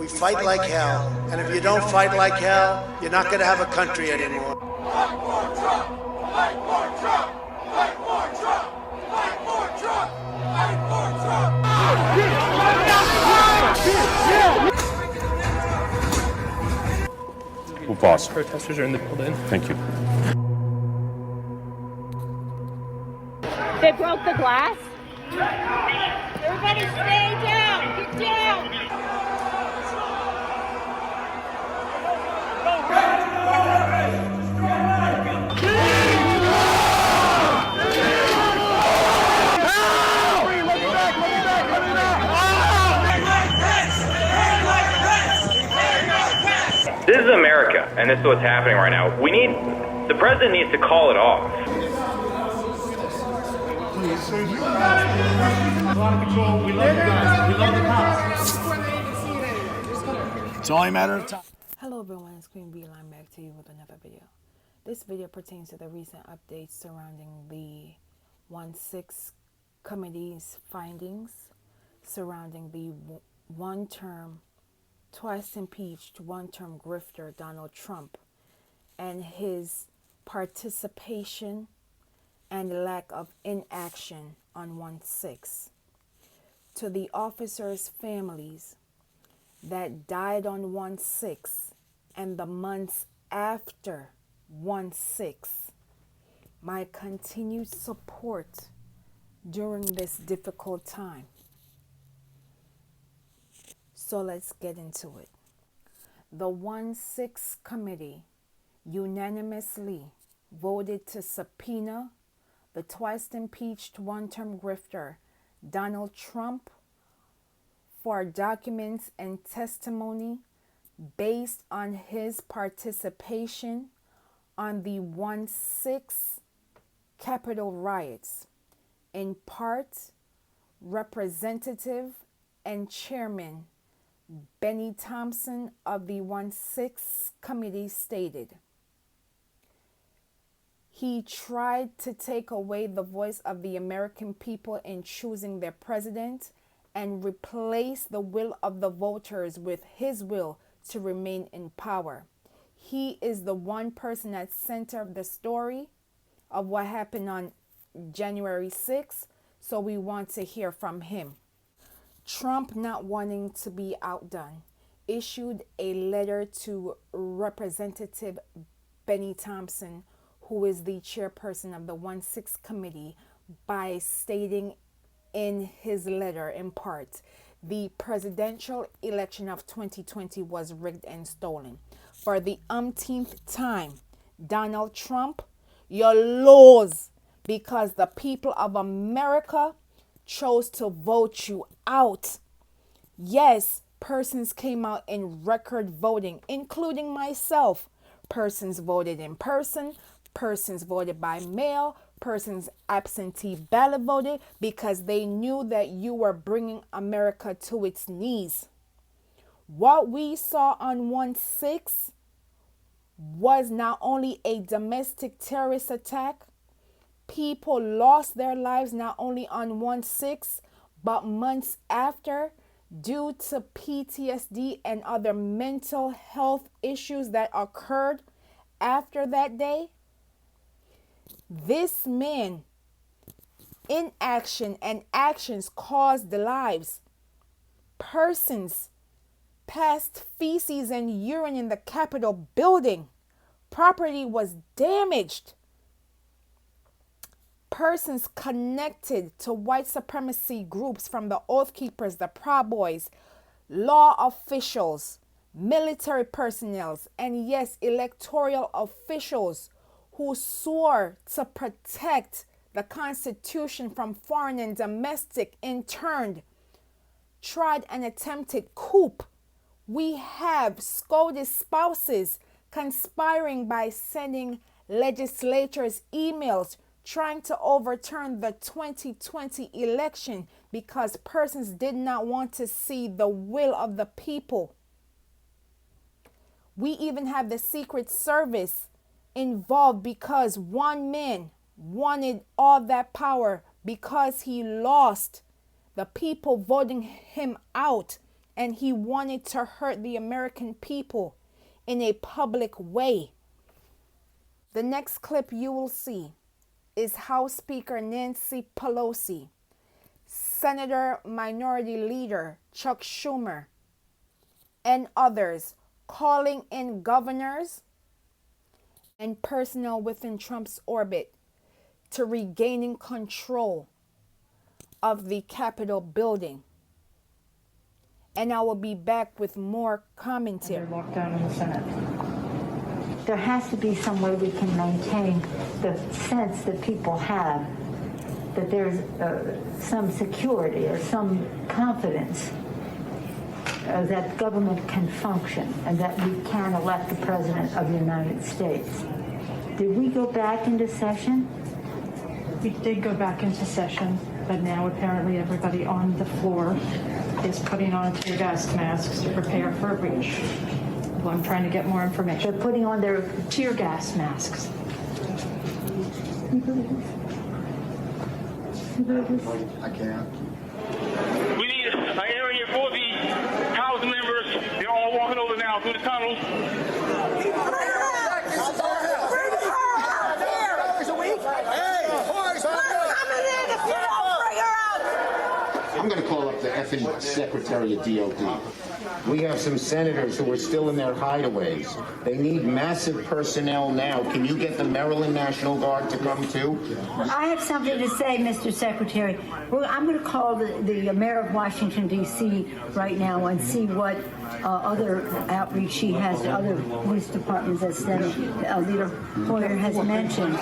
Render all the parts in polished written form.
We fight like hell, and if you don't fight like hell, you're not going to have a country anymore. Fight for Trump! Fight for Trump! Fight for Trump! Fight for Trump! Fight for Trump! Who paused? Protesters are in the building. Thank you. They broke the glass. Everybody stay down. Get down. This is America, and this is what's happening right now. The president needs to call it off. It's only a matter of time. Hello everyone, it's Queen Beeline back to you with another video. This video pertains to the recent updates surrounding the 1-6 committee's findings surrounding the one-term, twice impeached, one-term grifter Donald Trump and his participation and lack of inaction on 1-6. To the officers' families that died on 1-6 and the months after 1-6, my continued support during this difficult time. So let's get into it. The 1-6 committee unanimously voted to subpoena the twice impeached one-term grifter Donald Trump for documents and testimony based on his participation on the 1-6 Capitol riots. In part, Representative and Chairman Bennie Thompson of the 1-6 committee stated, "He tried to take away the voice of the American people in choosing their president and replace the will of the voters with his will to remain in power. He is the one person at center of the story of what happened on January 6th, so we want to hear from him." Trump, not wanting to be outdone, issued a letter to Representative Bennie Thompson, who is the chairperson of the 1-6 committee, by stating in his letter, in part, the presidential election of 2020 was rigged and stolen. For the umpteenth time, Donald Trump, you lose because the people of America chose to vote you out. Yes, persons came out in record voting, including myself. Persons voted in person, persons voted by mail, persons absentee ballot voted because they knew that you were bringing America to its knees. What we saw on 1-6 was not only a domestic terrorist attack. People lost their lives not only on 1-6, but months after due to PTSD and other mental health issues that occurred after that day. This man, inaction and actions caused the lives. Persons passed feces and urine in the Capitol building. Property was damaged. Persons connected to white supremacy groups from the Oath Keepers, the Proud Boys, law officials, military personnel, and yes, electoral officials who swore to protect the Constitution from foreign and domestic interned, tried an attempted coup. We have SCOTUS spouses conspiring by sending legislators emails trying to overturn the 2020 election because persons did not want to see the will of the people. We even have the Secret Service involved because one man wanted all that power because he lost the people voting him out and he wanted to hurt the American people in a public way. The next clip you will see is House Speaker Nancy Pelosi, Senator Minority Leader Chuck Schumer, and others calling in governors and personnel within Trump's orbit to regaining control of the Capitol building. And I will be back with more commentary. Lockdown in the Senate. There has to be some way we can maintain the sense that people have that there's some security or some confidence that government can function and that we can elect the President of the United States. Did we go back into session? We did go back into session, but now apparently everybody on the floor is putting on tear gas masks to prepare for a breach. Well, I'm trying to get more information. They're putting on their Tear gas masks. I can't. We need an area for the House members. They're all walking over now through the tunnels. I'm going to call up the effing Secretary of DOD. We have some senators who are still in their hideaways. They need massive personnel now. Can you get the Maryland National Guard to come too? I have something to say, Mr. Secretary. Well, I'm going to call the mayor of Washington, D.C. right now and see what other outreach she has to other police departments, as Leader Hoyer has mentioned.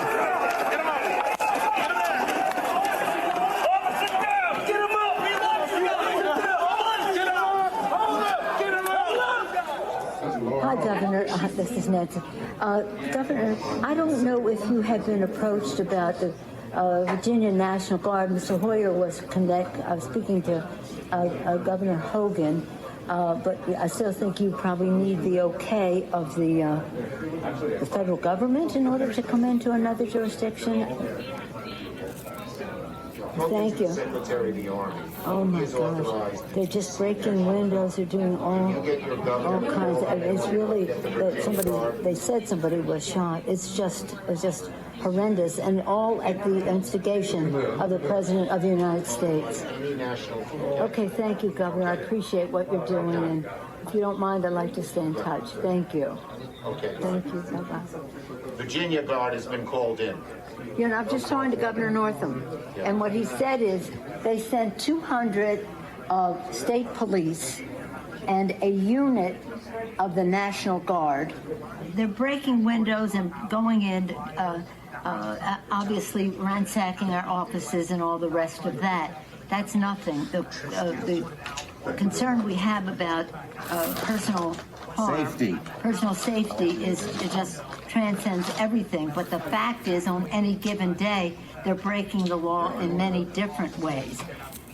Hi, Governor. This is Nancy. Governor, I don't know if you have been approached about the Virginia National Guard. Mr. Hoyer was speaking to Governor Hogan, but I still think you probably need the okay of the federal government in order to come into another jurisdiction. Thank you. Secretary of the Army. Oh my gosh, they're just breaking windows. They're doing all kinds of. It's really that they said somebody was shot. It's just horrendous, and all at the instigation of the President of the United States. Okay, thank you, Governor. I appreciate what you're doing, and if you don't mind, I'd like to stay in touch. Thank you. Okay. Thank you. Bye-bye. Virginia Guard has been called in. You know, I'm just talking to Governor Northam, and what he said is they sent 200 state police and a unit of the National Guard. They're breaking windows and going in, obviously ransacking our offices and all the rest of that. That's nothing. The concern we have about personal harm, personal safety is it just transcends everything. But the fact is, on any given day, they're breaking the law in many different ways.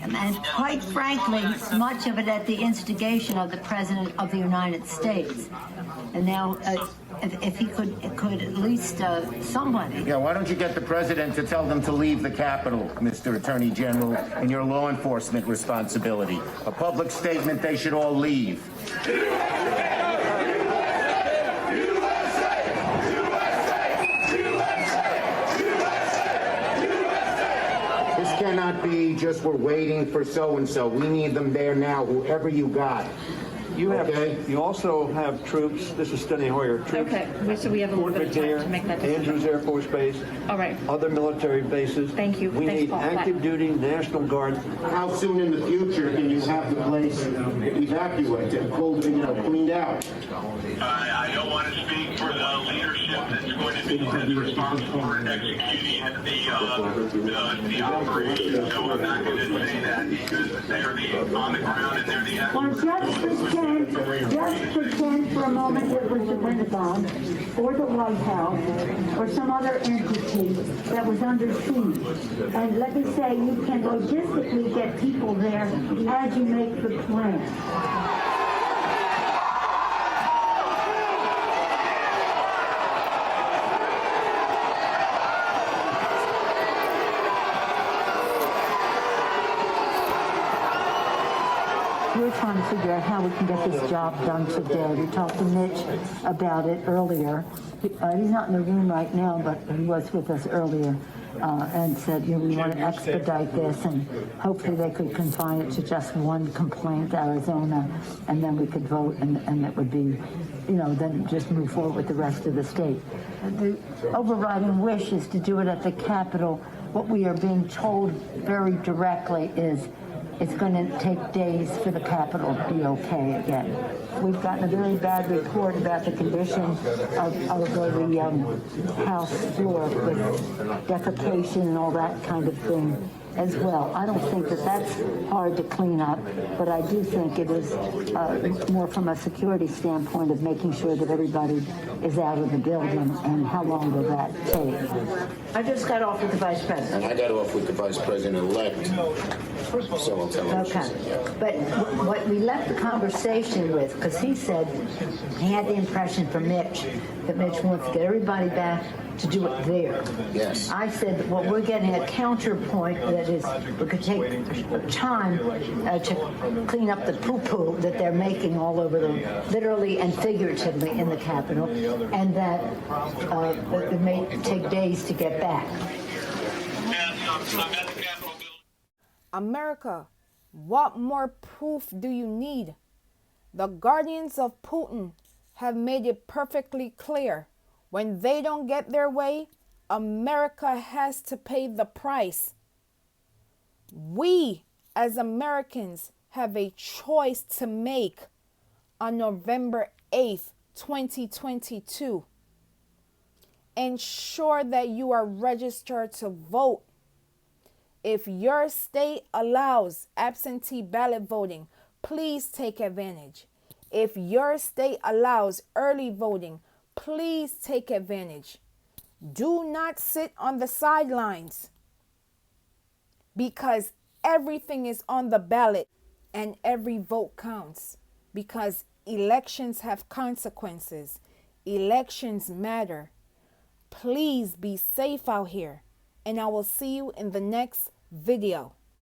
And quite frankly, much of it at the instigation of the President of the United States. And now, if he could at least somebody. Yeah, why don't you get the President to tell them to leave the Capitol, Mr. Attorney General, in your law enforcement responsibility. A public statement, they should all leave. Cannot be just we're waiting for so-and-so. We need them there now, whoever you got. You also have troops. This is Steny Hoyer. Troops. Okay, so we have a little bit of time to make that decision. Andrews Air Force Base. All right. Other military bases. Thank you. We need active duty National Guard. How soon in the future can you have the place evacuated, cleaned out? I don't want to speak for the leadership that's going to be responsible for executing the operation, so I'm not going to say that because they're on the ground and they're the experts. Well, just pretend for a moment it was the Pentagon or the White House or some other entity that was under siege. And let me say, you can logistically get people there as you make the plan. we're trying to figure out how we can get this job done today. We talked to Mitch about it earlier. He's not in the room right now, but he was with us earlier. And said, we want to expedite this, and hopefully they could confine it to just one complaint, Arizona, and then we could vote, and it would be, then just move forward with the rest of the state. The overriding wish is to do it at the Capitol. What we are being told very directly is it's going to take days for the Capitol to be okay again. We've gotten a very bad report about the condition of the House floor with defecation and all that kind of thing as well. I don't think that that's hard to clean up, but I do think it is more from a security standpoint of making sure that everybody is out of the building, and how long will that take? I just got off with the Vice President. And I got off with the Vice President-elect. So I'll tell you. Okay. But what we left the conversation with, because he said he had the impression from Mitch that Mitch wants to get everybody back to do it there. Yes. I said, well, we're getting a counterpoint that is, we could take time to clean up the poo-poo that they're making all over them, literally and figuratively in the Capitol, and that it may take days to get back. America, what more proof do you need? The guardians of Putin have made it perfectly clear. When they don't get their way, America has to pay the price. We, as Americans, have a choice to make on November 8th, 2022. Ensure that you are registered to vote. If your state allows absentee ballot voting, please take advantage. If your state allows early voting, please take advantage. Do not sit on the sidelines, because everything is on the ballot and every vote counts, because elections have consequences. Elections matter. Please be safe out here, and I will see you in the next video.